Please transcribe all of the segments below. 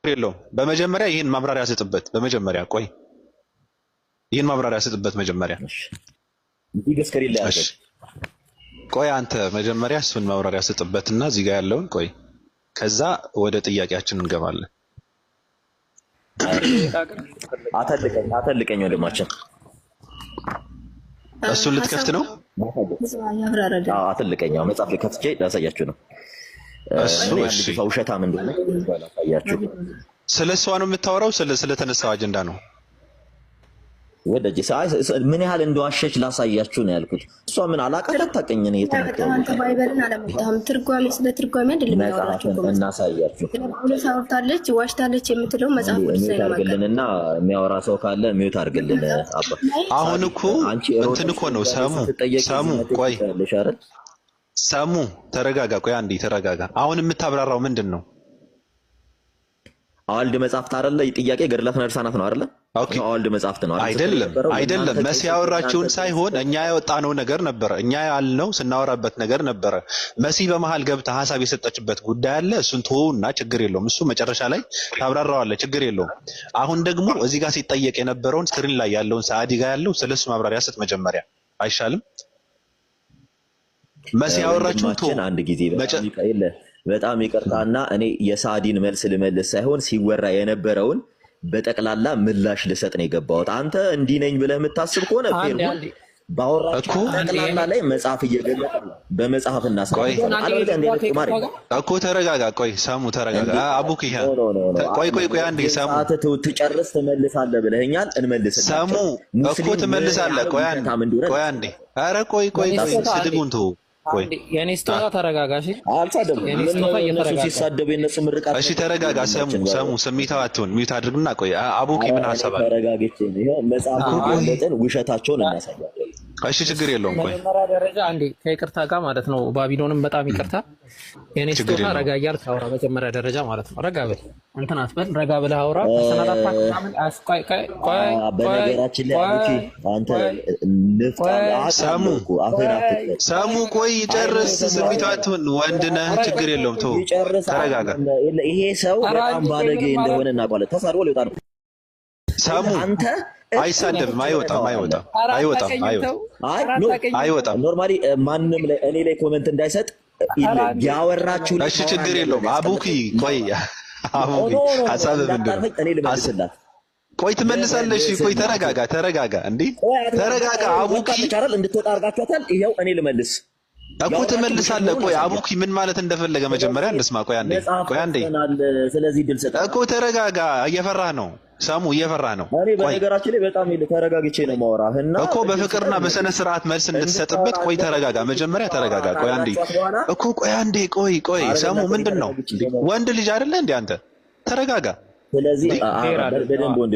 የለውም። በመጀመሪያ ይህን ማብራሪያ ስጥበት። በመጀመሪያ ቆይ ይህን ማብራሪያ ስጥበት መጀመሪያ። ቆይ አንተ መጀመሪያ እሱን ማብራሪያ ስጥበትና እዚህ ጋር ያለውን ቆይ፣ ከዛ ወደ ጥያቄያችን እንገባለን። አተልቀኝ ወንድማችን፣ እሱን ልትከፍት ነው? አተልቀኝ መጽሐፍ ልከፍቼ ላሳያችሁ ነው። እሱ ውሸታም እንደሆነ ላሳያችሁ። ስለ እሷ ነው የምታወራው? ስለተነሳው አጀንዳ ነው? ወደጂ ምን ያህል እንደዋሸች ላሳያችሁ ነው ያልኩት። እሷ ምን አላቃት አታውቅኝ ነው የተነገረው። አንተ ባይበልን አለመጣም ትርጓሜ ስለ ትርጓሜ አይደለም ያወራችሁ እኮ እናሳያችሁ። ጳውሎስ አውርታለች ዋሽታለች የምትለው መጽሐፍ ቅዱስ ላይ ነው። አድርግልንና የሚያወራ ሰው ካለ ሚውት አድርግልን። አባ አሁን እኮ እንትን እኮ ነው። ሰሙ ቆይ ሰሙ ተረጋጋ። ቆይ አንዴ ተረጋጋ። አሁን የምታብራራው ምንድን ነው? አዋልድ መጽሐፍት አይደለ? ጥያቄ ገድላትና ድርሳናት ነው አይደለ? ኦኬ አዋልድ መጽሐፍት ነው አይደለም። መሲ ያወራችውን ሳይሆን እኛ ያወጣነው ነገር ነበረ። እኛ ያልነው ስናወራበት ነገር ነበረ። መሲ በመሃል ገብታ ሐሳብ የሰጠችበት ጉዳይ አለ። እሱን ተወውና ችግር የለውም። እሱ መጨረሻ ላይ ታብራራዋለህ፣ ችግር የለውም። አሁን ደግሞ እዚህ ጋር ሲጠየቅ የነበረውን ስክሪን ላይ ያለውን ሰዓዲ ጋር ያለው ስለሱ ማብራሪያ ስጥ መጀመሪያ። አይሻልም? መሲ ያወራችውን ተወው አንድ ጊዜ በጣም ይቅርታና እኔ የሳዲን መልስ ልመልስ ሳይሆን ሲወራ የነበረውን በጠቅላላ ምላሽ ልሰጥ ነው የገባሁት። አንተ እንዲህ ነኝ ብለህ የምታስብ ከሆነ ባወራችሁ ጠቅላላ ላይ መጽሐፍ እየገለጠ በመጽሐፍ እኮ ተረጋጋ። ቆይ ሰሙ ተረጋጋ። አቡክ ቆይ አንዴ ሰሙ ትጨርስ ትመልሳለህ ብለኸኛል። እንመልስልህ ሰሙ እኮ ትመልሳለህ። ቆይ አንዴ ኧረ ቆይ ስድቡን ተው። የኔ ስጦታ ተረጋጋሽ። ሲሳደቡ የነሱ ምርቃት። እሺ ተረጋጋ። ሰሙ ስሜታዊ አትሁን። ሚውት አድርግና ቆይ። አቡኪ ምን ሐሳብ አለ? ተረጋግቼ ነው መጽሐፉን ገለጠን ውሸታቸውን እናሳያለን። እሺ ችግር የለውም። ቆይ በመጀመሪያ ደረጃ አንዴ ከይቅርታ ጋር ማለት ነው። ባቢሎንም በጣም ይቅርታ። የኔ ስጦታ ረጋ እያልክ አውራ በመጀመሪያ ደረጃ ማለት ነው። ረጋ በል እንትን አትበል። ረጋ ብለህ አውራ። በነገራችን ላይ አንተ ሰሙ ቆይ ይጨርስ። ስሜታዊ አትሁን። ወንድ ነህ፣ ችግር የለውም። ተው ተረጋጋ። ይሄ ሰው በጣም ባለጌ እንደሆነ እናውቃለን። ተሳድቦ ሊወጣ ነው። ሰሙ አንተ አይሳደብም። አይወጣም። ኖርማሊ ማንም ላይ እኔ ላይ ኮሜንት እንዳይሰጥ ያወራችሁ። እሺ ችግር የለውም። አቡኪ ቆይ ሐሳብ ምንድን ነው? እኔ ልመልስላት። ቆይ ትመልሳለሽ። ቆይ ተረጋጋ። እንዴ ተረጋጋ። አቡኪ እንድትወጣ አድርጋችኋታል። ይኸው እኔ ልመልስ እኮ ትመልሳለህ። ቆይ አቡኪ ምን ማለት እንደፈለገ መጀመሪያ እንስማ። ቆይ አንዴ ስለዚህ ድል ሰጣ እኮ ተረጋጋ። እየፈራህ ነው ሰሙ፣ እየፈራህ ነው። እኔ በነገራችን ላይ በጣም ተረጋግቼ ነው የማወራህ እና እኮ በፍቅርና በስነ ስርዓት መልስ እንድትሰጥበት። ቆይ ተረጋጋ መጀመሪያ ተረጋጋ። ቆይ አንዴ ቆይ ሰሙ ምንድን ነው? ወንድ ልጅ አይደለ እንዴ አንተ? ተረጋጋ። ስለዚህ በደንብ ወንድ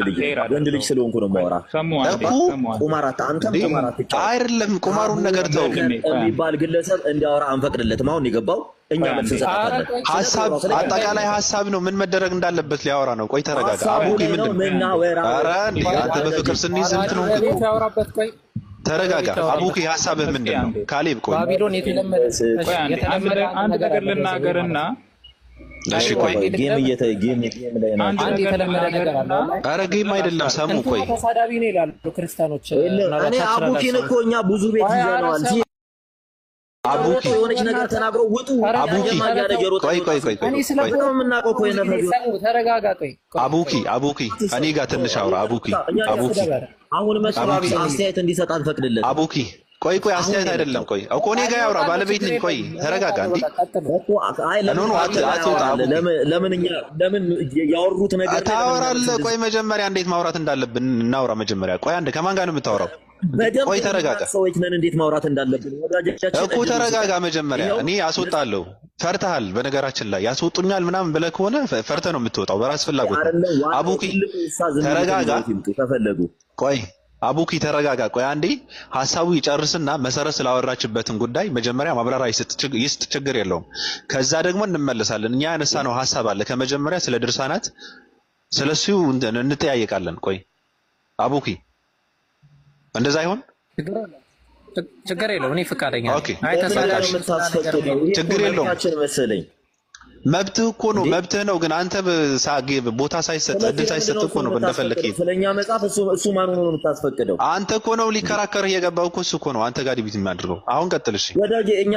ልጅ ስለሆንኩ ነው የማወራህ እኮ። ቁማራት አንተም ቁማራት አይደለም። ቁማሩን ነገር ተው። የሚባል ግለሰብ እንዲያወራ አንፈቅድለትም። አሁን የገባው እኛ መልስ እንሰጣለን። አጠቃላይ ሐሳብ ነው ምን መደረግ እንዳለበት ሊያወራ ነው። ቆይ ተረጋጋ። አቡኪ ምንድን ነው? ኧረ እንዴ አንተ በፍቅር ስንይዝ እንትን ነው። ተረጋጋ። አቡኪ ሐሳብህ ምንድን ነው? ካሌብ ቆይ ባቢሎን የተለመደ አንድ ነገር ልናገርና እሺ ቆይ ጌም ላይ ነው። አንድ የተለመደ ነገር አለ። ኧረ ጌም አይደለም ሰሙ። ቆይ ተሳዳቢ ነው ይላሉ ክርስቲያኖች። እኔ አቡኪን እኮ እኛ ብዙ ቤት ይዘነዋል። አቡኪ የሆነች ነገር ተናግሮ ውጡ። አቡኪ ቆይ እኔ ስለምን ነው የምናውቀው? ቆይ ተረጋጋ። አቡኪ እኔ ጋር ትንሽ አውራ። አቡኪ አሁን መስዋዕት አስተያየት እንዲሰጥ አንፈቅድለት። አቡኪ ቆይ አስተያየት አይደለም። ቆይ እኮ እኔ ጋር ያውራ። ባለቤት ነኝ። ቆይ ተረጋጋ። እንዴ ለምን ያወሩት ነገር ታወራለህ? ቆይ መጀመሪያ እንዴት ማውራት እንዳለብን እናውራ። መጀመሪያ ቆይ አንድ ከማን ጋር ነው የምታወራው? ቆይ ተረጋጋ። ሰዎች ነን እንዴት ማውራት እንዳለብን ወዳጆቻችን እኮ ተረጋጋ። መጀመሪያ እኔ አስወጣለሁ። ፈርተሃል። በነገራችን ላይ ያስወጡኛል ምናምን ብለህ ከሆነ ፈርተህ ነው የምትወጣው በራስ ፍላጎት። አቡኪ ተረጋጋ። ቆይ አቡኪ ተረጋጋ። ቆይ አንዴ ሐሳቡ ይጨርስና መሰረት ስላወራችበትን ጉዳይ መጀመሪያ ማብራሪያ ይስጥ። ችግር የለውም። ከዛ ደግሞ እንመለሳለን። እኛ ያነሳነው ሐሳብ አለ ከመጀመሪያ ስለ ድርሳናት ስለሱ እንጠያየቃለን። ቆይ አቡኪ እንደዛ ይሆን? ችግር የለውም። እኔ ፈቃደኛ ነኝ። ኦኬ ችግር የለውም። መብትህ እኮ ነው፣ መብትህ ነው። ግን አንተ ቦታ ሳይሰጥ እድል ሳይሰጥ እኮ ነው እንደፈለክ። ስለኛ መጽሐፍ እሱ ማን ሆኖ ነው የምታስፈቅደው? አንተ እኮ ነው ሊከራከርህ የገባው እኮ እሱ እኮ ነው አንተ ጋር ዲቢት የሚያደርገው። አሁን ቀጥል እሺ። ወዳጄ እኛ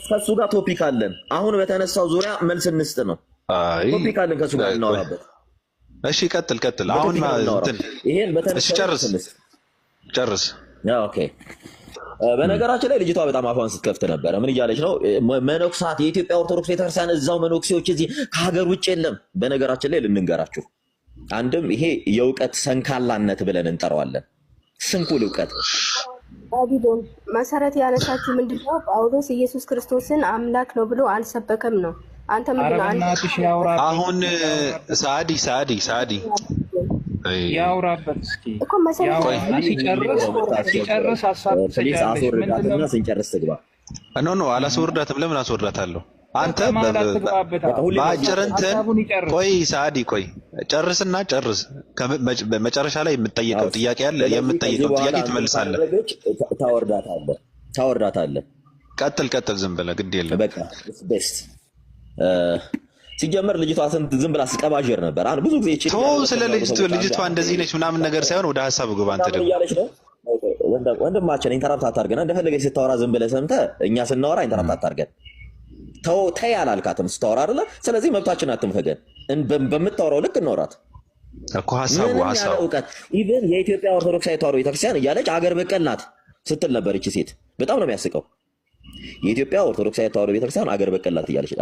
ከእሱ ጋር ቶፒክ አለን። አሁን በተነሳው ዙሪያ መልስ እንስጥ ነው። ቶፒክ አለን ከእሱ ጋር እናወራበት። እሺ ቀጥል። አሁን እንትን ይሄን በተነሳው ጨርስ። ኦኬ። በነገራችን ላይ ልጅቷ በጣም አፏን ስትከፍት ነበረ። ምን እያለች ነው? መነኩሳት የኢትዮጵያ ኦርቶዶክስ ቤተክርስቲያን እዛው መነኩሴዎች እዚህ ከሀገር ውጭ የለም። በነገራችን ላይ ልንገራችሁ፣ አንድም ይሄ የእውቀት ሰንካላነት ብለን እንጠራዋለን። ስንኩል እውቀት ባቢሎን መሰረት ያነሳችሁ ምንድነው? ጳውሎስ ኢየሱስ ክርስቶስን አምላክ ነው ብሎ አልሰበከም ነው። አንተ ምንድነው? አሁን ሳዲ ያውራበት እስኪ እኮ መሰረት ሲጨርስ ሀሳብ ስንጨርስ ትግባ። ኖ አላስወርዳትም። ለምን አስወርዳታለሁ? አንተ በአጭር እንትን ቆይ ሳዲ ቆይ ጨርስና መጨረሻ ላይ የምትጠይቀው ጥያቄ አለ። የምትጠይቀው ጥያቄ ትመልሳለህ። ታወርዳታለህ። ቀጥል ዝም ብለህ ግድ የለም በቃ ቤስት። ሲጀመር ልጅቷ ዝም ብላ ስቀባዥር ነበር። አሁን ብዙ ጊዜ ስለ ልጅቷ እንደዚህ ነች ምናምን ነገር ሳይሆን ወደ ሀሳብ ግባ። አንተ ደግሞ ወንድማችን ኢንተራፕት አታርገን። እንደፈለገች ስታወራ ዝም ብለህ ሰምተህ እኛ ስናወራ ኢንተራፕት አታርገን። ተይ አላልካትም ስታወራ አይደለ? ስለዚህ መብታችን አትንፈገን። በምታወራው ልክ እናወራት እኮ ሀሳቡ እውቀት ኢቭን የኢትዮጵያ ኦርቶዶክሳዊት ተዋሕዶ ቤተክርስቲያን እያለች አገር በቀል ናት ስትል ነበር። እቺ ሴት በጣም ነው የሚያስቀው። የኢትዮጵያ ኦርቶዶክሳዊት ተዋሕዶ ቤተክርስቲያን አገር በቀል ናት እያለች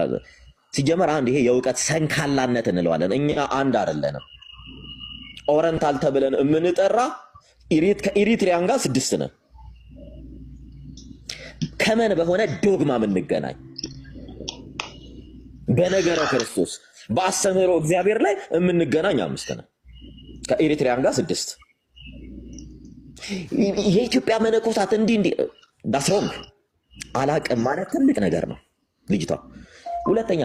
ሲጀመር አንድ ይሄ የእውቀት ሰንካላነት እንለዋለን። እኛ አንድ አይደለንም። ኦረንታል ተብለን የምንጠራ ከኢሪትሪያን ጋር 6 ነን። ከመን በሆነ ዶግማ የምንገናኝ በነገረ ክርስቶስ በአስተምህሮ እግዚአብሔር ላይ የምንገናኝ 5 ነን። ከኢሪትሪያን ጋር 6። የኢትዮጵያ መነኮሳት እንዲህ ዳስሮም አላቅም ማለት ትልቅ ነገር ነው ልጅቷ። ሁለተኛ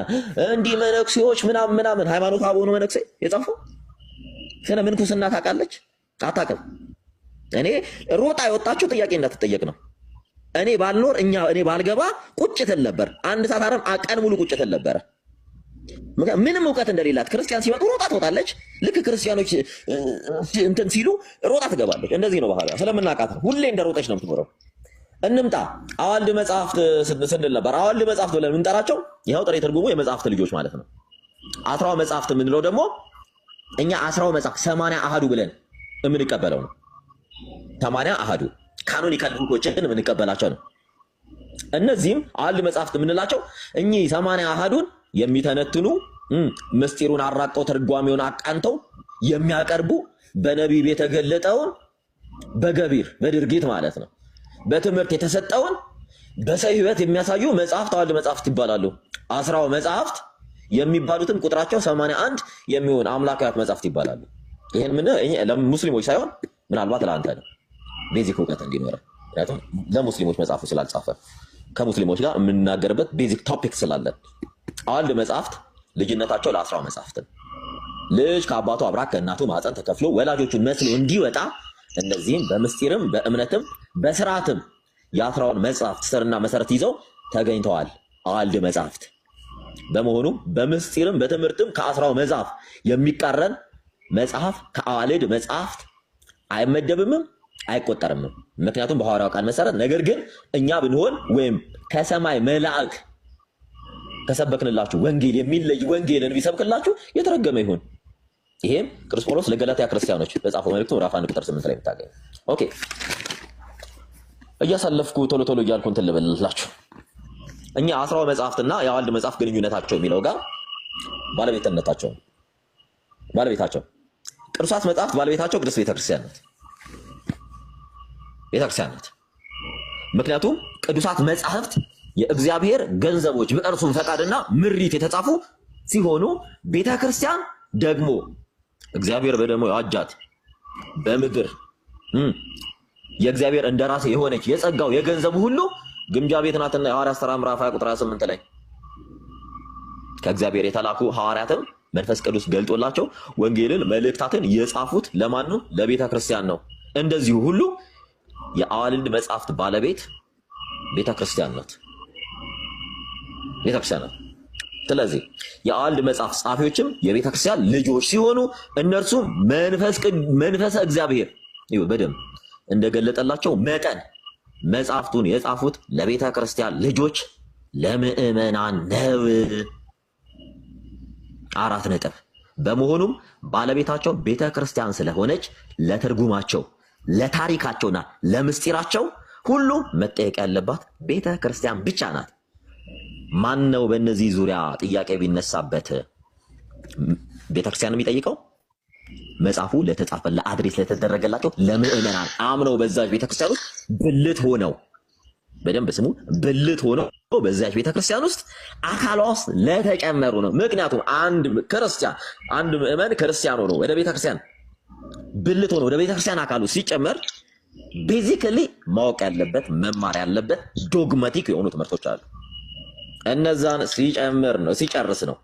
እንዲህ መነኩሴዎች ምናምን ሃይማኖት አበሆነ መነኩሴ የጻፈው ስለ ምንኩስና ታውቃለች? አታውቅም። እኔ ሮጣ የወጣችው ጥያቄ እንዳትጠየቅ ነው። እኔ ባልኖር እኔ ባልገባ ቁጭትል ነበር። አንድ ሰዓት አረም ቀን ሙሉ ቁጭትል ነበር። ምንም እውቀት እንደሌላት ክርስቲያን ሲመጡ ሮጣ ትወጣለች። ልክ ክርስቲያኖች እንትን ሲሉ ሮጣ ትገባለች። እንደዚህ ነው ባህሪዋ። ስለምናውቃት ነው። ሁሌ እንደሮጠች ነው የምትኖረው። እንምጣ አዋልድ መጽሐፍት ስንል ነበር። አዋልድ መጽሐፍት ብለን የምንጠራቸው ይኸው ጥሬ ትርጉሙ የመጽሐፍት ልጆች ማለት ነው። አስራው መጽሐፍት የምንለው ደግሞ እኛ አስራው መጽሐፍት 80 አሃዱ ብለን የምንቀበለው ነው። 80 አሃዱ ካኖኒካል ቡኮችን የምንቀበላቸው ነው። እነዚህም አዋልድ መጽሐፍት የምንላቸው እኚህ 80 አሃዱን የሚተነትኑ ምስጢሩን አራቀው ትርጓሜውን አቃንተው የሚያቀርቡ በነቢብ የተገለጠውን በገቢር በድርጊት ማለት ነው በትምህርት የተሰጠውን በሰው ሕይወት የሚያሳዩ መጽሐፍት አዋልድ መጽሐፍት ይባላሉ። 10 መጽሐፍት የሚባሉትም ቁጥራቸው 81 የሚሆን አምላካዊት መጽሐፍት ይባላሉ። ይሄን ምን ለሙስሊሞች ሳይሆን ምናልባት ለአንተ ነው ቤዚክ እውቀት እንዲኖር። ምክንያቱም ለሙስሊሞች መጽሐፉ ስላልጻፈ ከሙስሊሞች ጋር የምንናገርበት ቤዚክ ቶፒክ ስላለን አዋልድ መጽሐፍት ልጅነታቸው ለ10 መጽሐፍት ልጅ ከአባቱ አብራክ ከእናቱ ማፀን ተከፍሎ ወላጆቹን መስሎ እንዲወጣ እነዚህም በምስጢርም በእምነትም በስርዓትም የ10 መጽሐፍት ስርና መሰረት ይዘው ተገኝተዋል አዋልድ መጽሐፍት። በመሆኑ በምስጢርም በትምህርትም ከ10 መጽሐፍ የሚቃረን መጽሐፍ ከአዋልድ መጽሐፍት አይመደብምም አይቆጠርምም። ምክንያቱም በሐዋርያው ቃል መሰረት ነገር ግን እኛ ብንሆን ወይም ከሰማይ መልአክ ከሰበክንላችሁ ወንጌል የሚለይ ወንጌልን ቢሰብክላችሁ የተረገመ ይሁን። ይሄም ቅዱስ ጳውሎስ ለገላትያ ክርስቲያኖች በጻፈው መልእክቱ ምዕራፍ 1 ቁጥር 8 ላይ የምታገኙ። ኦኬ እያሳለፍኩ ቶሎ እያልኩ እንትን ልበልላችሁ። እኛ 10 መጽሐፍትና የአዋልድ መጽሐፍ ግንኙነታቸው የሚለው ጋር ባለቤታቸው ቅዱሳት መጽሐፍት ባለቤታቸው ቅዱስ ቤተክርስቲያን ናት። ምክንያቱም ቅዱሳት መጽሐፍት የእግዚአብሔር ገንዘቦች በእርሱም ፈቃድና ምሪት የተጻፉ ሲሆኑ ቤተክርስቲያን ደግሞ እግዚአብሔር በደሙ ያዋጃት በምድር የእግዚአብሔር እንደራሴ የሆነች የጸጋው የገንዘቡ ሁሉ ግምጃ ቤት ናትና የሐዋርያት ሥራ ምዕራፍ 20 ቁጥር 28 ላይ ከእግዚአብሔር የተላኩ ሐዋርያትም መንፈስ ቅዱስ ገልጦላቸው ወንጌልን መልእክታትን የጻፉት ለማን ነው? ለቤተ ክርስቲያን ነው። እንደዚሁ ሁሉ የአዋልድ መጽሐፍት ባለቤት ቤተ ክርስቲያን ናት። ስለዚህ የአዋልድ መጽሐፍ ጻፊዎችም የቤተክርስቲያን ልጆች ሲሆኑ እነርሱም መንፈሰ እግዚአብሔር ይኸው በደንብ እንደገለጠላቸው መጠን መጽሐፍቱን የጻፉት ለቤተ ክርስቲያን ልጆች ለምእመናን ነው። 4 ነጥብ። በመሆኑም ባለቤታቸው ቤተ ክርስቲያን ስለሆነች ለትርጉማቸው፣ ለታሪካቸውና ለምስጢራቸው ሁሉ መጠየቅ ያለባት ቤተ ክርስቲያን ብቻ ናት። ማን ነው በእነዚህ ዙሪያ ጥያቄ ቢነሳበት ቤተክርስቲያን የሚጠይቀው? መጽሐፉ ለተጻፈ ለአድሬስ ለተደረገላቸው ለምእመናን አምነው በዛች ቤተክርስቲያን ውስጥ ብልት ሆነው በደንብ ስሙ፣ ብልት ሆነው በዛች ቤተክርስቲያን ውስጥ አካሏ ውስጥ ለተጨመሩ ነው። ምክንያቱም አንድ ክርስቲያን አንድ ምእመን ክርስቲያን ሆኖ ወደ ቤተክርስቲያን ብልት ሆኖ ወደ ቤተክርስቲያን አካሉ ሲጨመር ቤዚካሊ ማወቅ ያለበት መማር ያለበት ዶግማቲክ የሆኑ ትምህርቶች አሉ። እነዛን ሲጨምር ነው ሲጨርስ ነው።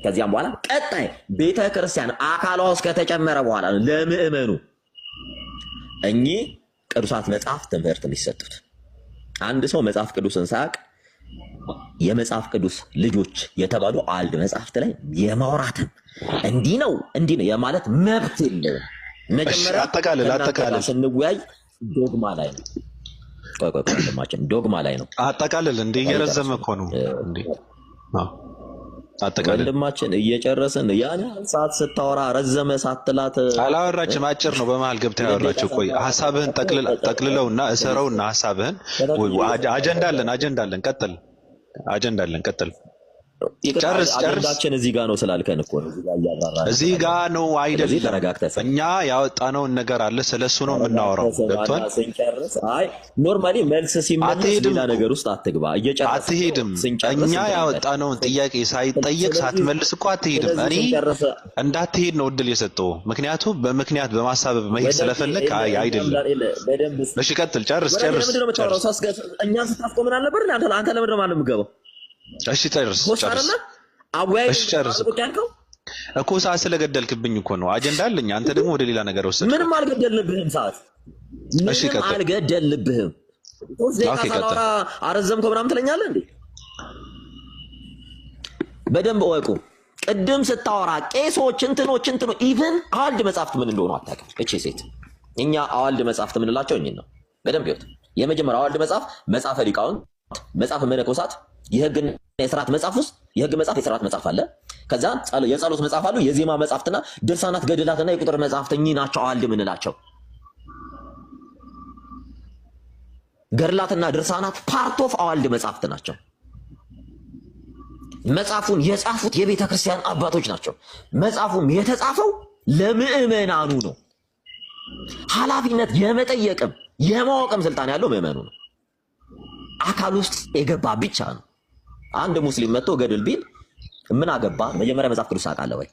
ከዚያም በኋላ ቀጣይ ቤተክርስቲያን አካሏ ውስጥ ከተጨመረ በኋላ ነው ለምእመኑ እኚህ ቅዱሳት መጽሐፍ ትምህርት ሊሰጡት። አንድ ሰው መጽሐፍ ቅዱስን ሳያውቅ የመጽሐፍ ቅዱስ ልጆች የተባሉ አዋልድ መጽሐፍት ላይ የማውራትም እንዲህ ነው የማለት መብት የለውም። መጀመሪያ አጠቃላይ ስንወያይ ዶግማ ላይ ነው። ቆይ ዶግማ ላይ ነው። አጠቃላይ እንደ እየረዘመ እኮ ነው እንዴ? አጠቃላይ ወንድማችን እየጨረስን ያን ሰዓት ስታወራ ረዘመ ሳትላት አላወራችም። አጭር ነው በመሃል ገብታ ያወራችው። ቆይ ሐሳብህን ጠቅልለውና እሰረውና ሐሳብህን አጀንዳ አለን ቀጥል። አጀንዳ አለን ቀጥል። ጨርስ። አጀንዳችን እዚህ ጋር ነው ስላልከን እኮ ነው እዚህ ጋር ነው አይደለም። እኛ ያወጣነውን ነገር አለ ስለሱ ነው የምናወራው። ገብቷል? አይ ኖርማሊ መልስ ሲመለስ ሌላ ነገር ውስጥ አትግባ። አትሄድም። እኛ ያወጣነውን ጥያቄ ሳይጠየቅ ሳትመልስ እኮ አትሄድም። እኔ እንዳትሄድ ነው እድል የሰጠው። ምክንያቱም በምክንያት በማሳበብ መሄድ ስለፈለክ አይደለም። እሺ ቀጥል። ጨርስ። እኛን ስታስቆምን አልነበር? አንተ ለምንድን ነው ማለት የምትገባው? እሺ ጨርስ እኮ ሰዓት ስለገደልክብኝ እኮ ነው። አጀንዳ አለኝ። አንተ ደግሞ ወደ ሌላ ነገር ወሰድክ። ምንም አልገደልንብህም። ሰዓት ምንም አልገደልንብህም። አረዘምከው ምናምን ትለኛለህ እንዴ? በደንብ እወቁ። ቅድም ስታወራ ቄሶች እንትኖች ኢቭን አዋልድ መጽሐፍት ምን እንደሆኑ አታውቅም እቺ ሴት። እኛ አዋልድ መጽሐፍት የምንላቸው እኚህ ነው። በደንብ ይወት። የመጀመሪያው አዋልድ መጽሐፍ መጽሐፈ ሊቃውንት፣ መጽሐፈ መነኮሳት፣ የህግና የሥርዓት መጽሐፍ ውስጥ የህግ መጽሐፍ የሥርዓት መጽሐፍ አለ። ከዛ የጸሎት መጽሐፍ አሉ። የዜማ መጽሐፍትና ድርሳናት፣ ገድላትና የቁጥር መጽሐፍት እኚህ ናቸው አዋልድ የምንላቸው። ገድላትና ድርሳናት ፓርት ኦፍ አዋልድ መጽሐፍት ናቸው። መጽሐፉን የጻፉት የቤተ ክርስቲያን አባቶች ናቸው። መጽሐፉም የተጻፈው ለምእመናኑ ነው። ኃላፊነት የመጠየቅም የማወቅም ስልጣን ያለው ምእመኑ ነው። አካል ውስጥ የገባ ብቻ ነው። አንድ ሙስሊም መጥቶ ገድል ቢል ምን አገባ? መጀመሪያ መጽሐፍ ቅዱስ አውቃለህ ወይ?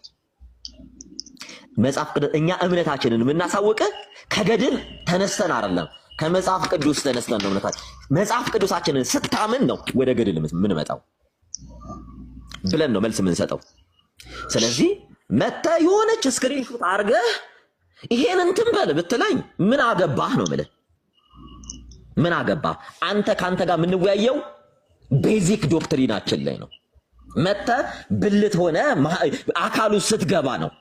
መጽሐፍ ቅዱስ እኛ እምነታችንን የምናሳውቅህ ከገድል ተነስተን አይደለም፣ ከመጽሐፍ ቅዱስ ተነስተን ነው። እምነታችን መጽሐፍ ቅዱሳችንን ስታምን ነው ወደ ገድል የምንመጣው ብለን ነው መልስ የምንሰጠው። ስለዚህ መተህ የሆነች ስክሪንሾት አድርገህ ይሄን እንትን በል ብትለኝ ምን አገባህ ነው የምልህ። ምን አገባህ አንተ? ከአንተ ጋር የምንወያየው ቤዚክ ዶክትሪናችን ላይ ነው። መተህ ብልት ሆነ አካሉ ስትገባ ነው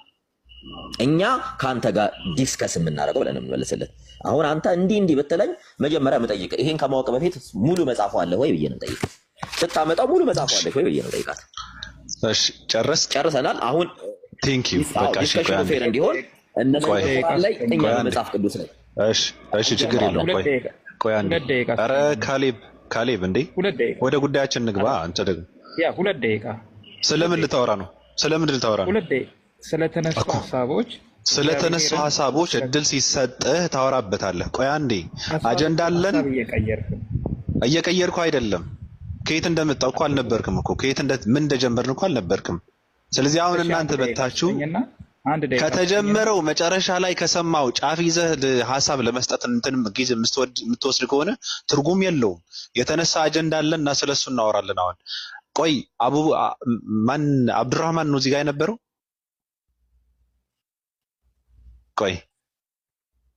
እኛ ከአንተ ጋር ዲስከስ የምናደርገው ብለን የምንመልስለት። አሁን አንተ እንዲህ ብትለኝ መጀመሪያ የምጠይቅህ ይሄን ከማወቅ በፊት ሙሉ መጽሐፉ አለ ወይ ብዬ ነው የምጠይቅህ። ስታመጣው ሙሉ መጽሐፉ አለ ወይ ብዬ ነው የምጠይቃት። እሺ ጨርሰናል። አሁን ቴንክ ዩ በቃ እሺ። ፌር እንዲሆን እነሱ ላይ እኛ መጽሐፍ ቅዱስ ላይ እሺ ችግር የለውም። ቆይ አንዴ። ኧረ ካሌብ እንዴ ወደ ጉዳያችን እንግባ። አንተ ደግሞ 2 ደቂቃ ስለምን ልታወራ ነው? 2 ደቂቃ ስለተነሱ ሀሳቦች እድል ሲሰጥህ ታወራበታለህ። ቆይ አንዴ አጀንዳ አለን። እየቀየርኩ አይደለም። ከየት እንደመጣሁ እኮ አልነበርክም እኮ ምን እንደጀመርን እኮ አልነበርክም። ስለዚህ አሁን እናንተ በታችሁ ከተጀመረው መጨረሻ ላይ ከሰማው ጫፍ ይዘህ ሀሳብ ለመስጠት እንትን ጊዜ የምትወስድ ከሆነ ትርጉም የለውም። የተነሳ አጀንዳ አለን እና ስለሱ እናወራለን። አሁን ቆይ አብዱራህማን ነው እዚህ ጋር የነበረው? ቆይ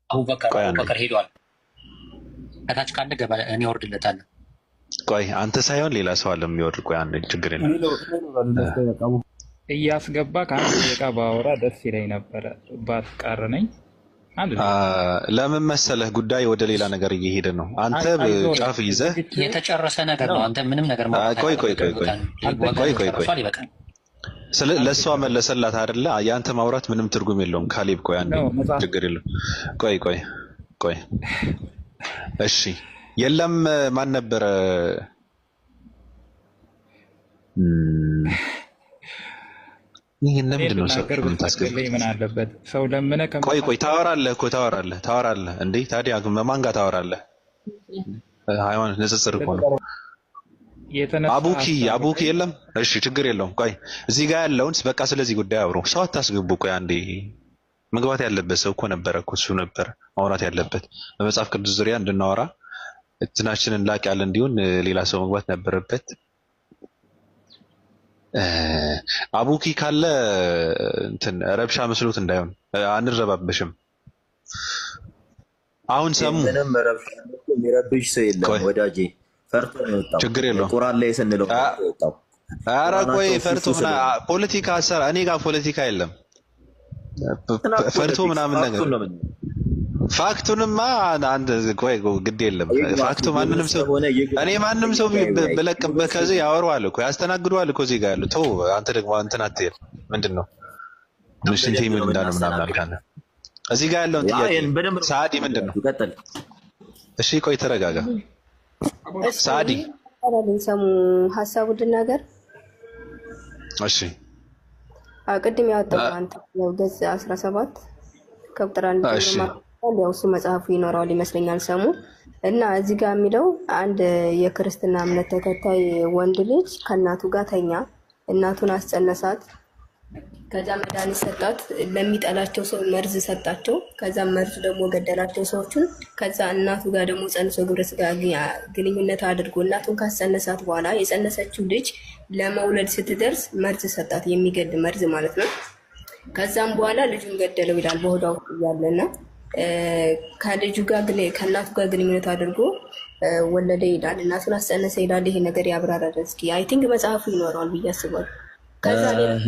አቡበከር ሄዷል። ከታች ካለ ገባ እኔ ወርድለታለሁ። ቆይ አንተ ሳይሆን ሌላ ሰው አለ የሚወርድ። ቆይ አንድ ችግር የለም እያስገባ ከአንድ ደቂቃ ባወራ ደስ ይለኝ ነበረ ባትቃርነኝ። ለምን መሰለህ ጉዳይ ወደ ሌላ ነገር እየሄደ ነው። አንተ ጫፍ ይዘህ የተጨረሰ ነገር ነው። አንተ ምንም ነገር ለእሷ መለሰላት አይደለ? የአንተ ማውራት ምንም ትርጉም የለውም ካሌብ። ቆይ አንድ ችግር የለውም። ቆይ እሺ የለም ማን ነበረ? ይሄን ለምንድን ነው ምን አለበት ሰው ለምነ ቆይ ታወራለህ እንዴ? ታዲያ ማን ጋር ታወራለህ? ሃይማኖት ንጽጽር እኮ ነው። አቡኪ የለም። እሺ ችግር የለውም። ቆይ እዚህ ጋር ያለውን በቃ ስለዚህ ጉዳይ አውሩ። ሰው አታስገቡ። ቆይ አንዴ መግባት ያለበት ሰው እኮ ነበረ እኮ እሱ ነበረ ማውራት ያለበት። በመጽሐፍ ቅዱስ ዙሪያ እንድናወራ እንትናችንን ላቅ ያለ እንዲሆን ሌላ ሰው መግባት ነበረበት። አቡኪ ካለ እንትን ረብሻ መስሎት እንዳይሆን አንረባበሽም። አሁን ሰሙ ምንም ረብሻ የሚረብሽ ሰው የለም ወዳጄ። ፈርቶ ነው የወጣው። ችግር የለውም። ቁርአን ላይ ስንለው ወጣው። ኧረ ቆይ ፈርቶ ፖለቲካ አሰራ እኔ ጋር ፖለቲካ የለም። ፈርቶ ምናምን ነገር ፋክቱንማ አንድ ቆይ ግድ የለም። ፋክቱ ማንንም ሰው እኔ ማንም ሰው ብለቅበት ከዚህ ያወራዋል እኮ ያስተናግደዋል እኮ እዚህ ጋር ያለው ተው። አንተ ደግሞ እንትን አትሄድ። ምንድነው ምንሽንቴ ምን እንዳለ ምናምን አልካለ እዚህ ጋር ያለውን ጥያቄ ሳዲ ምንድነው? እሺ ቆይ ተረጋጋ ሳዲ። ሰሙ ሐሳቡ ድናገር። እሺ ቅድም ያወጣው አንተ ያው ገጽ 17 ከቁጥር 1 ያው እሱ መጽሐፉ ይኖራል ይመስለኛል ሰሙ እና እዚህ ጋር የሚለው አንድ የክርስትና እምነት ተከታይ ወንድ ልጅ ከእናቱ ጋር ተኛ፣ እናቱን አስጸነሳት፣ ከዛ መድኃኒት ሰጣት፣ ለሚጠላቸው ሰው መርዝ ሰጣቸው፣ ከዛ መርዙ ደግሞ ገደላቸው ሰዎችን። ከዛ እናቱ ጋር ደግሞ ጸንሶ ግብረ ስጋ ግንኙነት አድርጎ እናቱን ካስጸነሳት በኋላ የጸነሰችው ልጅ ለመውለድ ስትደርስ መርዝ ሰጣት፣ የሚገል መርዝ ማለት ነው። ከዛም በኋላ ልጁን ገደለው ይላል በሆዷ ውስጥ እያለና ከልጁ ጋር ከእናቱ ጋር ግንኙነት አድርጎ ወለደ ይላል። እናቱን አስጸነሰ ይላል። ይሄ ነገር ያብራራል እስኪ። አይ ቲንክ መጽሐፉ ይኖረዋል ብዬ አስባለሁ።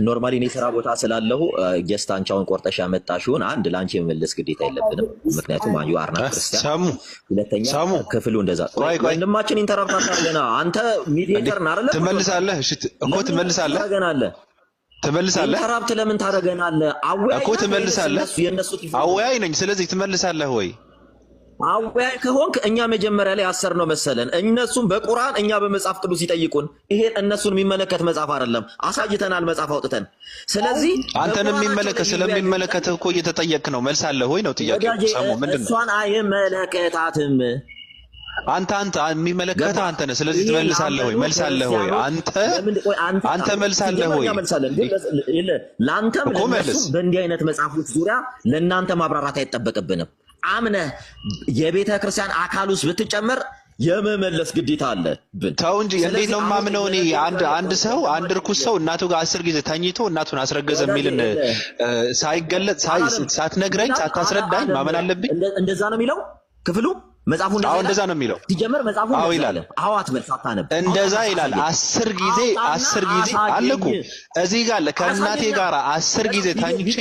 ኖርማሊ እኔ ስራ ቦታ ስላለው ጌስት አንቻውን ቆርጠሽ ያመጣሽውን አንድ ለአንቺ የመመለስ ግዴታ የለብንም። ምክንያቱም አንዩ አርና ክርስቲያን። ሁለተኛ ክፍሉ እንደዛ ወንድማችን ኢንተራፕት አድርገና አንተ ሚዲዬተር ነህ አይደል? ትመልሳለህ። እሺ እኮ ትመልሳለህ። ኢንተራፕት ለምን ታደርገናለህ? አወያይ እኮ ትመልሳለህ። አወያይ ነኝ። ስለዚህ ትመልሳለህ ወይ? አወያይ ከሆንክ እኛ መጀመሪያ ላይ አሰርነው መሰለን። እነሱም በቁርአን እኛ በመጽሐፍ ቅዱስ ይጠይቁን። ይሄ እነሱን የሚመለከት መጽሐፍ አይደለም፣ አሳይተናል መጽሐፍ አውጥተን። ስለዚህ አንተን ስለሚመለከት እኮ እየተጠየቅ ነው። መልሳለህ ወይ ነው ጥያቄው። ሰሙ ምንድነው? እሷን አይመለከታትም። አንተ የሚመለከተህ አንተ ነህ። ስለዚህ ትመልሳለህ ወይ? መልሳለህ ወይ? አንተ መልሳለህ ወይ? ለአንተም ለእነሱም በእንዲህ አይነት መጽሐፎች ዙሪያ ለእናንተ ማብራራት አይጠበቅብንም። አምነህ የቤተ ክርስቲያን አካል ውስጥ ብትጨመር የመመለስ ግዴታ አለብን። ተው እንጂ እንዴት ነው የማምነው እኔ? አንድ ሰው አንድ ርኩስ ሰው እናቱ ጋር 10 ጊዜ ተኝቶ እናቱን አስረገዘ የሚልን ሳይገለጽ ሳትነግረኝ ሳታስረዳኝ ማመን አለብኝ? እንደዛ ነው የሚለው ክፍሉ መጽሐፉ እንደዛ ነው የሚለው። ሲጀመር መጽሐፉ እንደዛ ይላል። አዎ አትመልስ አታነብ። እንደዛ ይላል። 10 ጊዜ አለኩ እዚህ ጋር ከእናቴ ጋር 10 ጊዜ ተኝቼ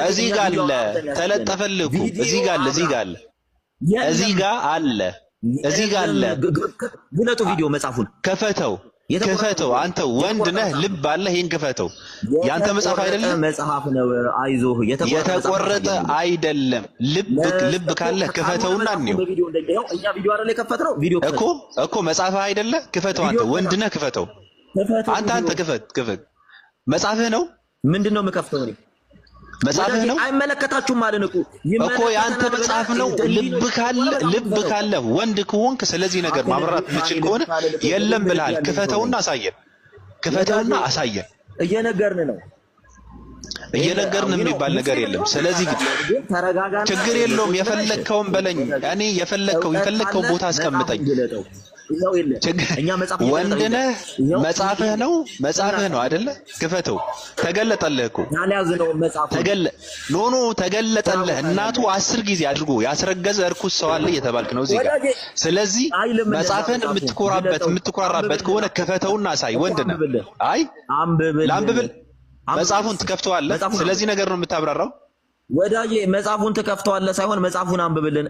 እዚህ ጋር አለ ተለጠፈልኩ። እዚህ ጋር አለ። ግለጡ ቪዲዮ መጽሐፉን ከፈተው። አንተ ወንድ ነህ፣ ልብ አለህ። ይሄን ከፈተው። ያንተ መጽሐፍ አይደለም፣ መጽሐፍ ነው። አይዞህ፣ የተቆረጠ አይደለም። ልብ ካለ ከፈተውና ነው። እኛ ቪዲዮ አይደለ የከፈትነው ቪዲዮ እኮ መጽሐፍ አይደለ? ክፈተው። አንተ ወንድ ነህ፣ ክፈተው። አንተ ክፈት። መጽሐፍህ ነው። ምንድነው የምከፍተው እኔ? መጽሐፍህ ነው። አይመለከታችሁም ማለት እኮ የአንተ መጽሐፍ ነው። ልብ ካለ ወንድ ከሆንክ ስለዚህ ነገር ማብራራት የምችል ከሆነ የለም ብለሃል። ክፈተውና አሳየን። እየነገርን የሚባል ነገር የለም። ስለዚህ ችግር የለውም። የፈለግከውን በለኝ። እኔ የፈለግከውን ቦታ አስቀምጠኝ። እኛ መጽሐፍ ወንድነህ መጽሐፍህ ነው አይደለ? ክፈተው። ተገለጠልህ እኮ ኖ ተገለጠልህ። እናቱ 10 ጊዜ አድርጎ ያስረገዘ እርኩስ ሰው አለ እየተባልክ ነው እዚህ ጋር። ስለዚህ መጽሐፍህን የምትኮራራበት ከሆነ ክፈተውና አሳይ። ወንድነህ አይ ላንብብል መጽሐፉን ትከፍተዋለህ። ስለዚህ ነገር ነው የምታብራራው። ወዳጄ መጽሐፉን ትከፍተዋለህ ሳይሆን መጽሐፉን አንብብልን።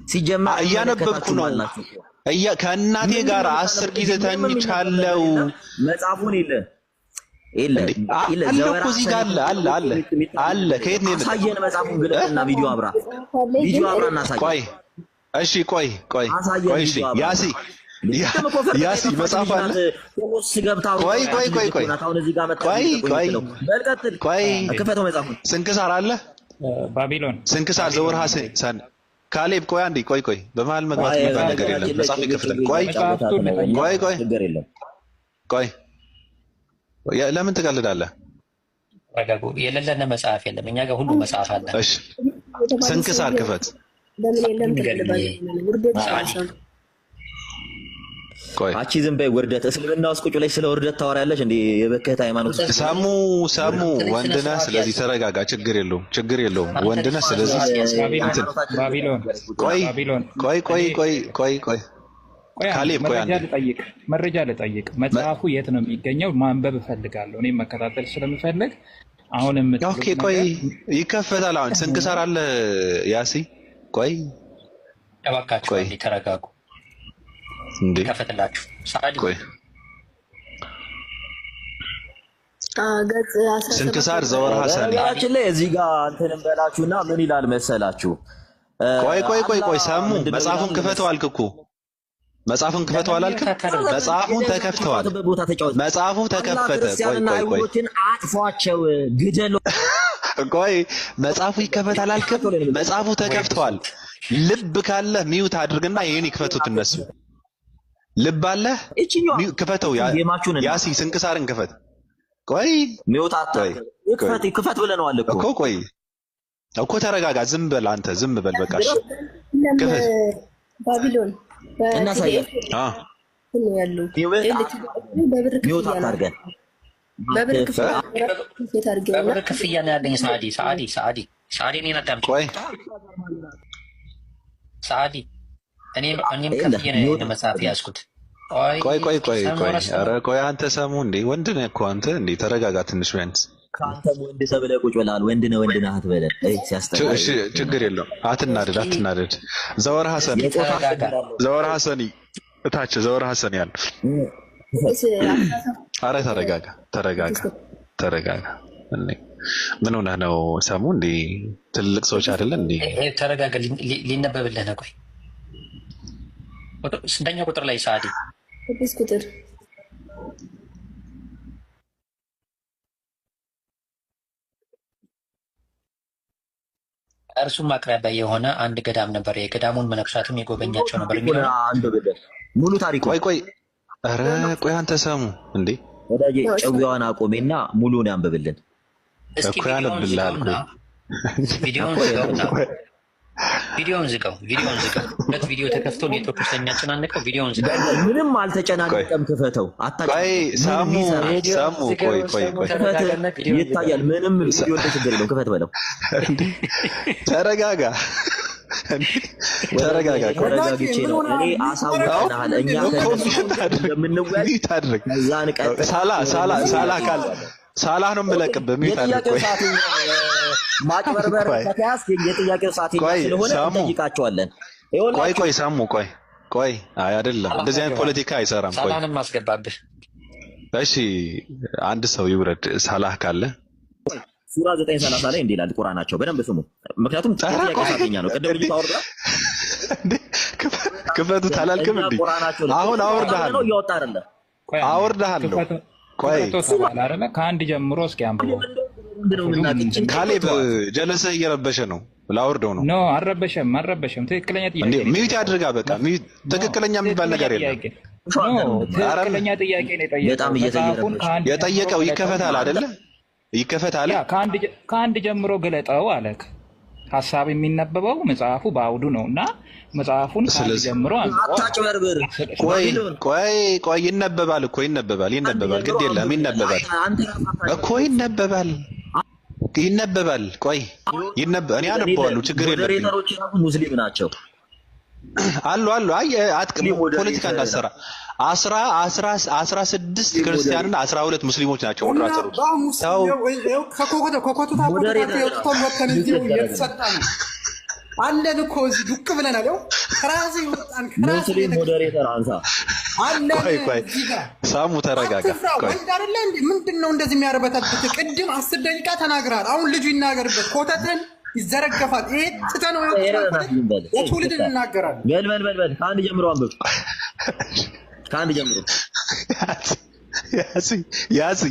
ሲጀመር እያነበብኩ ነው። ከእናቴ ጋር 10 ጊዜ ተኝቻለሁ። መጽሐፉን አለ እኮ እዚህ ጋር አለ። ከየት ነው አሳየን? መጽሐፉን ግለጥና ቪዲዮ አብራ እናሳየን። ቆይ እሺ፣ ቆይ እሺ፣ ያሲ መጽሐፍ አለ። ቆይ ክፈተው መጽሐፉን። ስንክሳር አለ። ባቢሎን ስንክሳር ዘወርሃ ሰኔ ካሌብ ቆይ አንዴ ቆይ በመሀል መግባት የሚባል ነገር የለም። መጽሐፍ ይከፍታል። ቆይ ለምን ትቀልዳለህ? የሌለን መጽሐፍ የለም። እኛ ጋር ሁሉ መጽሐፍ አለ። እሺ ስንክሳር ክፈት። አቺ ዝም በይ። ውርደት እስልምና ውስጥ ቁጭ ላይ ስለ ውርደት ታወሪያለሽ እንዴ? የበከተ ሃይማኖት ሰሙ ወንድነህ። ስለዚህ ተረጋጋ። ችግር የለውም ወንድነህ። ስለዚህ ቆይ ካሌብ መረጃ ልጠይቅ። መጽሐፉ የት ነው የሚገኘው? ማንበብ እፈልጋለሁ። እኔም መከታተል ስለምፈልግ አሁን ኦኬ ቆይ ይከፈታል። አሁን ስንክሳር አለ። ያሲ ቆይ እባካችሁ ተረጋጉ። እንዴ ከፈተላችሁ ሳዲ ቆይ ስንክሳር ዘወርሃ ሰኔ ላይ እዚህ ጋር እንትን እንበላችሁና ምን ይላል መሰላችሁ? ቆይ ሰሙ መጽሐፉን ክፈተው አልክ እኮ። መጽሐፉን ክፈተው አላልክም? መጽሐፉን ተከፍተዋል። መጽሐፉ ተከፈተ። ቆይ አጥፏቸው ግደሉ። ቆይ መጽሐፉ ይከፈታል አላልክም? መጽሐፉ ተከፍተዋል። ልብ ካለ ሚውት አድርግና ይሄን ይክፈቱት እነሱ። ልብ አለ ክፈተው። ያሲ ስንክሳርን ክፈት። ቆይ ሚውት ክፈት ብለነዋል እኮ። ቆይ እኮ ተረጋጋ። ዝም በል አንተ ዝም በል በቃ። እሺ ክፈት። ባቢሎን እናሳየን በብር ክፍያ ነው ያለኝ። ሳዲ እኔን አዳምጪ። ሳዲ እኔም ከፍዬ ነው መጽሐፍ ያዝኩት። ቆይ አንተ ሰሙ እንዴ? ወንድ ነህ እኮ አንተ እንዴ? ተረጋጋ ትንሽ ቢያንስ። ከአንተም ወንድ ሰብለህ ቁጭ ብለሃል። ወንድ ነህ አትበለን። እሺ ችግር የለውም። አትናደድ። ዘወርሃ ሰኔ እታች ዘወርሃ ሰኔ ያለ። ኧረ ተረጋጋ። ምን ሆነህ ነው ሰሙ እንዴ? ትልቅ ሰዎች አይደለን እንዴ? ተረጋጋ። ሊነበብልህ ነው። ቆይ ስንተኛ ቁጥር ላይ ሳዲ? 6 ቁጥር እርሱም አቅራቢያ የሆነ አንድ ገዳም ነበር። የገዳሙን መነኮሳትም የጎበኛቸው ነበር የሚለው ሙሉ ታሪኩ። ቆይ አንተ ሰሙ እንዴ? ወዳጄ ጨዋዋን አቆሜና ሙሉን ያንብብልን እኮ። ያነብልሃል። ቪዲዮውን ዝጋው። ሁለት ቪዲዮ ተከፍቶ ኔትወርክ ውስጥ የሚያጨናንቀው ቪዲዮውን ዝጋው። ምንም አልተጨናነቀም። ክፈተው። ሳሙ ቆይ ይታያል። ምንም ቪዲዮ ችግር የለውም። ክፈት በለው። ተረጋጋ። ተረጋግቼ ነው እኔ አሳውቀናል። እኛ እንደምንወያይ ሳላ ካል ሳላህ ነው የምለቅብህ። የሚፈልግ ማጭበርበር ከተያዝ የጥያቄው ሰዓት ስለሆነ እንጠይቃቸዋለን። ቆይ ሳሙ ቆይ አይደለም፣ እንደዚህ አይነት ፖለቲካ አይሰራም። ቆይ ሳላህንም ማስገባብህ። እሺ አንድ ሰው ይውረድ። ሳላህ ካለ ሱራ 9:30 ላይ እንዲህ ይላል። ቁርአናቸው በደንብ ስሙ፣ ምክንያቱም ጥያቄው ሰዓተኛ ነው። ቅድም ልጅ ታወርዳ ክፈቱት አላልክም እንዴ? አሁን አወርዳለሁ። ቆይ ከአንድ ጀምሮ እስኪ አንብበው። ካሌብ ጀለሰህ እየረበሸ ነው። ላወርደው ነው። ኖ አልረበሸም። ትክክለኛ ጥያቄ ሚዩት ያድርጋ። በቃ ትክክለኛ የሚባል ነገር የለም። ትክክለኛ ጥያቄ ነው በጣም የጠየቀው። ይከፈታል አይደለ? ይከፈታል። ከአንድ ጀምሮ ገለጠው አለክ። ሀሳብ የሚነበበው መጽሐፉ በአውዱ ነው እና መጽሐፉን ጀምሮ አታጭበርብር። ቆይ ይነበባል እኮ ይነበባል። ግድ የለም ይነበባል እኮ ይነበባል። ቆይ እኔ አነበዋለሁ፣ ችግር የለብኝም። ሙስሊም ናቸው አሉ አይ ፖለቲካ እንዳሰራ 16 ክርስቲያንና 12 ሙስሊሞች ናቸው። አለን እኮ እዚህ ዱቅ ብለናል። ያው ከራሴ ወጣን ሙስሊም ሞዴሬተር አንሳ ቆይ ሳሙ ተረጋጋ። አይደለ እንዴ? ምንድነው እንደዚህ የሚያርበተብት? ቅድም 10 ደቂቃ ተናግራል። አሁን ልጁ ይናገርበት። ኮተትን ይዘረገፋል። ይሄ ትተነው የትውልድ እንናገራለን። በል ከአንድ ጀምሮ አንብብ። ከአንድ ጀምሮ ያሲ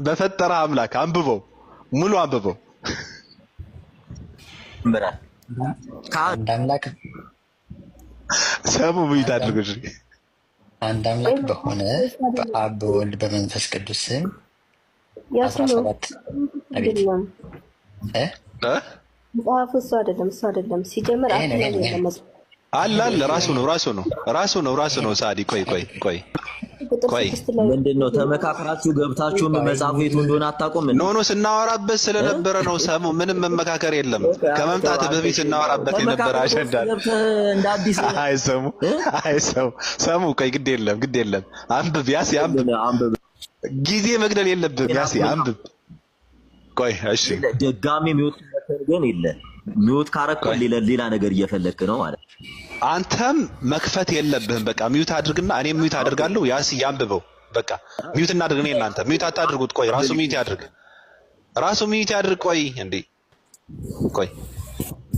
በፈጠረ አምላክ አንብበው፣ ሙሉ አንብበው። አንድ አምላክ ሰሙ ምን ታድርጉሽ? አንድ አምላክ በሆነ በአብ በወልድ በመንፈስ ቅዱስ ስም 17 አቤት መጽሐፉ እሱ አይደለም ሲጀምር አለ ራሱ ነው ሳዲ ቆይ ምንድነው ተመካከራችሁ ገብታችሁ መጽሐፉ የቱ እንደሆነ አታውቁም? ኖ ስናወራበት ስለነበረ ነው። ሰሙ ምንም መመካከር የለም። ከመምጣት በፊት ስናወራበት የነበረ አጀንዳ ሰሙ ቆይ ግድ የለም አንብብ። ያሲ አንብብ፣ ጊዜ መግደል የለብህም። ያሲ አንብብ። ቆይ እሺ ደጋሚ ሚውት ግን የለ ሚውት ካረከው ሌላ ነገር እየፈለክ ነው ማለት። አንተም መክፈት የለብህም። በቃ ሚውት አድርግና እኔ ሚውት አድርጋለሁ። ያሲ ያንብበው። በቃ ሚውት እናድርግ። እኔ እናንተ ሚውት አታድርጉት። ቆይ ራሱ ሚውት ያድርግ። ቆይ እንዴ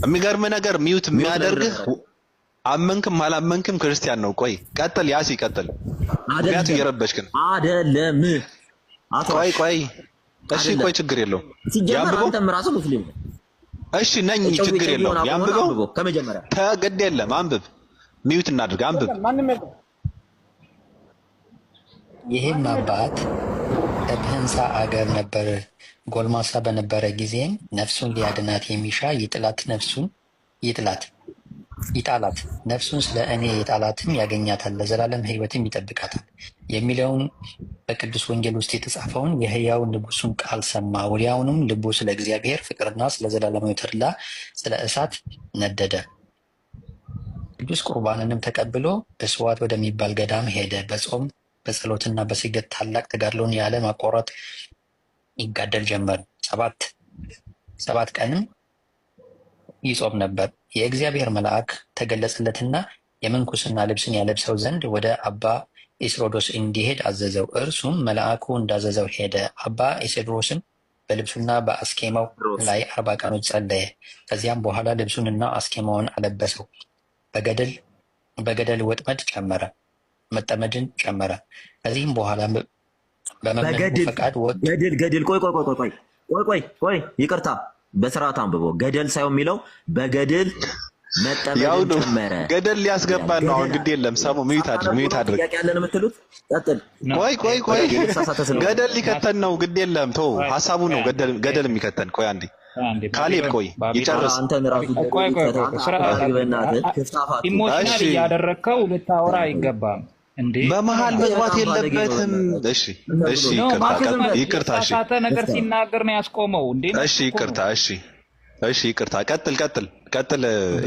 የሚገርም ነገር ሚውት የሚያደርግህ አመንክም አላመንክም ክርስቲያን ነው። ቆይ ቀጥል ያሲ ቀጥል። ምክንያቱም እየረበሽክ ነው። አይደለም ቆይ እሺ ቆይ ችግር የለውም። ያንብበው። አንተም ራሱ ሙስሊም ነው። እሺ ነኝ ችግር የለውም። ያንብበው። ከመጀመሪያ ተገድ የለም አንብብ። ሚውት እናድርግ። አንብብ። ይህም አባት በብህንሳ አገር ነበር። ጎልማሳ በነበረ ጊዜም ነፍሱን ሊያድናት የሚሻ ይጣላት ነፍሱን ስለ እኔ የጣላትም ያገኛታል፣ ለዘላለም ሕይወትም ይጠብቃታል የሚለውን በቅዱስ ወንጌል ውስጥ የተጻፈውን የሕያው ንጉሡን ቃል ሰማ። ወዲያውኑም ልቡ ስለ እግዚአብሔር ፍቅርና ስለ ዘላለማዊ ተድላ ስለ እሳት ነደደ። ቅዱስ ቁርባንንም ተቀብሎ በስዋት ወደሚባል ገዳም ሄደ። በጾም በጸሎትና በስግደት ታላቅ ተጋድሎን ያለ ማቋረጥ ይጋደል ጀመር። 7 ቀንም ይጾም ነበር። የእግዚአብሔር መልአክ ተገለጸለትና የምንኩስና ልብስን ያለብሰው ዘንድ ወደ አባ ኢስሮዶስ እንዲሄድ አዘዘው። እርሱም መልአኩ እንዳዘዘው ሄደ። አባ ኢስሮዶስም በልብሱና በአስኬማው ላይ 40 ቀኖች ጸለየ። ከዚያም በኋላ ልብሱንና አስኬማውን አለበሰው። በገደል መጠመድን ጨመረ። ከዚህም በኋላ በመምህሩ ፈቃድ ገድል ቆይ ይቅርታ፣ በስርዓት አንብቦ ገደል ሳይሆን የሚለው በገድል መጠመድን ጨመረ። ገደል ሊያስገባ ነው። አሁን ግድ የለም ሰሙ ሚዩት አድርግ። ያለን የምትሉት ቀጥል። ቆይ ገደል ሊከተን ነው። ግድ የለም ተው፣ ሐሳቡ ነው ገደል የሚከተን። ቆይ አንዴ ካሌብ ቆይ ይጨርስ። አንተን ራሱ ኢሞሽናል እያደረግከው ልታወራ አይገባም እንዴ? በመሃል መግባት የለበትም። እሺ ይቅርታ። ነገር ሲናገር ነው ያስቆመው እንዴ? እሺ ይቅርታ። ቀጥል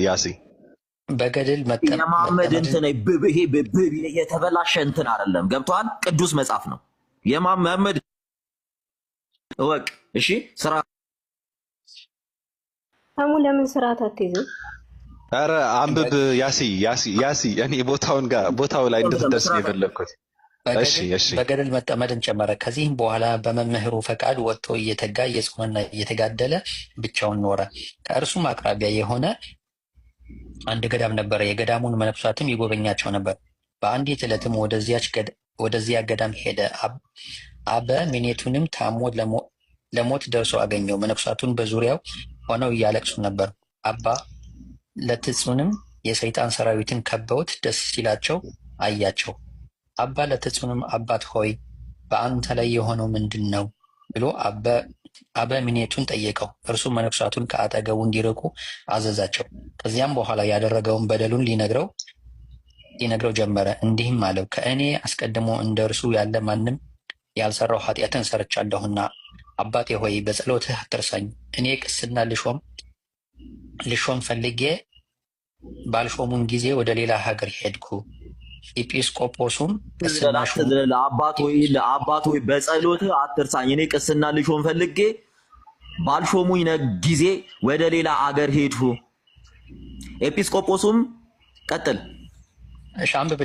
ያሲ። በገድል የመሐመድ እንትን ይሄ የተበላሸ እንትን አይደለም። ገብቷል? ቅዱስ መጽሐፍ ነው የመሐመድ እወቅ። እሺ ስራ ታሙ ለምን ስርዓት አትይዝም? ኧረ አንብብ ያሲ። እኔ ቦታው ላይ እንድትደርስ ነው የፈለግኩት። በገደል መጠመድን ጨመረ። ከዚህም በኋላ በመምህሩ ፈቃድ ወጥቶ እየተጋ እየጾመና እየተጋደለ ብቻውን ኖረ። ከእርሱም አቅራቢያ የሆነ አንድ ገዳም ነበረ። የገዳሙን መነኮሳትም ይጎበኛቸው ነበር። በአንዲት ዕለትም ወደዚያ ገዳም ሄደ። አበምኔቱንም ታሞ ለሞት ደርሶ አገኘው። መነኮሳቱን በዙሪያው ሆነው እያለቅሱ ነበር። አባ ለትጹንም የሰይጣን ሰራዊትን ከበውት ደስ ሲላቸው አያቸው። አባ ለትጹንም አባት ሆይ በአንተ ላይ የሆነው ምንድን ነው ብሎ አበምኔቱን ጠየቀው። እርሱ መነኮሳቱን ከአጠገቡ እንዲርቁ አዘዛቸው። ከዚያም በኋላ ያደረገውን በደሉን ሊነግረው ጀመረ። እንዲህም አለው፣ ከእኔ አስቀድሞ እንደ እርሱ ያለ ማንም ያልሰራው ኃጢአትን ሰርቻለሁና አባቴ ሆይ በጸሎትህ አትርሳኝ። እኔ ቅስና ልሾም ፈልጌ ባልሾሙን ጊዜ ወደ ሌላ ሀገር ሄድኩ። ኤጲስቆጶሱም ለአባት ሆይ በጸሎትህ አትርሳኝ። እኔ ቅስና ልሾም ፈልጌ ባልሾሙኝ ጊዜ ወደ ሌላ አገር ሄድኩ። ኤጲስቆጶሱም ቀጥል።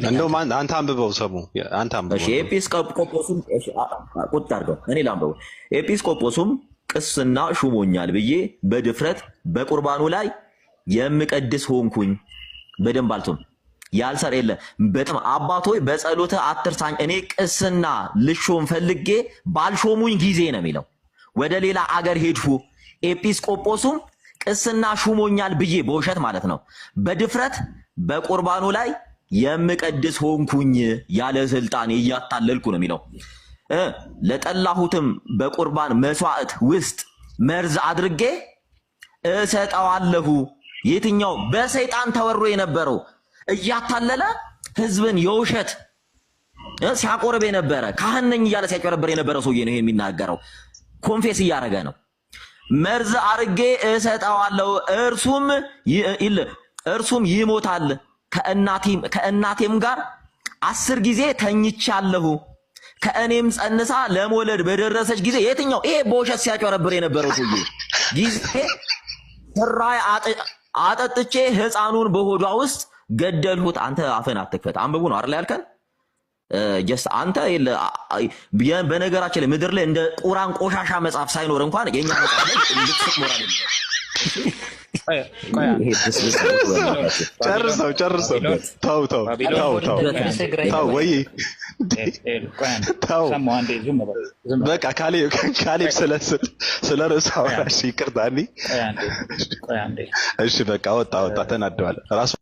እንደውም አንተ አንብበው ሰሙ። አንተ አንብበው። ኤጲስቆጶሱም ቁጣ አድርገው እኔ ላንብበው። ኤጲስቆጶሱም ቅስና ሹሞኛል ብዬ በድፍረት በቁርባኑ ላይ የምቀድስ ሆንኩኝ። በደንብ አልቶም ያልሰር የለ በጣም አባት ሆይ በጸሎትህ አትርሳኝ። እኔ ቅስና ልሾም ፈልጌ ባልሾሙኝ ጊዜ ነው የሚለው። ወደ ሌላ አገር ሄድሁ። ኤጲስቆጶሱም ቅስና ሹሞኛል ብዬ በውሸት ማለት ነው በድፍረት በቁርባኑ ላይ የምቀድስ ሆንኩኝ። ያለ ስልጣን እያታለልኩ ነው የሚለው። ለጠላሁትም በቁርባን መስዋዕት ውስጥ መርዝ አድርጌ እሰጠዋለሁ። የትኛው በሰይጣን ተወሮ የነበረው እያታለለ ህዝብን የውሸት ሲያቆርብ የነበረ ካህን ነኝ እያለ ሲያጭበረበር የነበረው ሰውዬ ነው የሚናገረው። ኮንፌስ እያደረገ ነው። መርዝ አድርጌ እሰጠዋለሁ፣ እርሱም ይሞታል። ከእናቴም ጋር 10 ጊዜ ተኝቻለሁ። ከእኔም ጸንሳ ለመውለድ በደረሰች ጊዜ የትኛው ይሄ በውሸት ሲያጭበረብር የነበረው ሰውዬ ጊዜ ስራይ አጠጥቼ ህፃኑን በሆዷ ውስጥ ገደልሁት። አንተ አፈን አትክፈት። አንብቡ ነው አይደል ያልከን? ጀስት አንተ በነገራችን ላይ ምድር ላይ እንደ ቁራን ቆሻሻ መጽሐፍ ሳይኖር እንኳን የኛ መጽሐፍ ላይ እንድትስቅ ሞራል ነው። ጨርሰው ተው ወይ ተው። በቃ ካሌብ ስለ ርዕሱ አውራሽ። ይቅርታ። እሺ በቃ ወጣ ተናደዋል ራሱ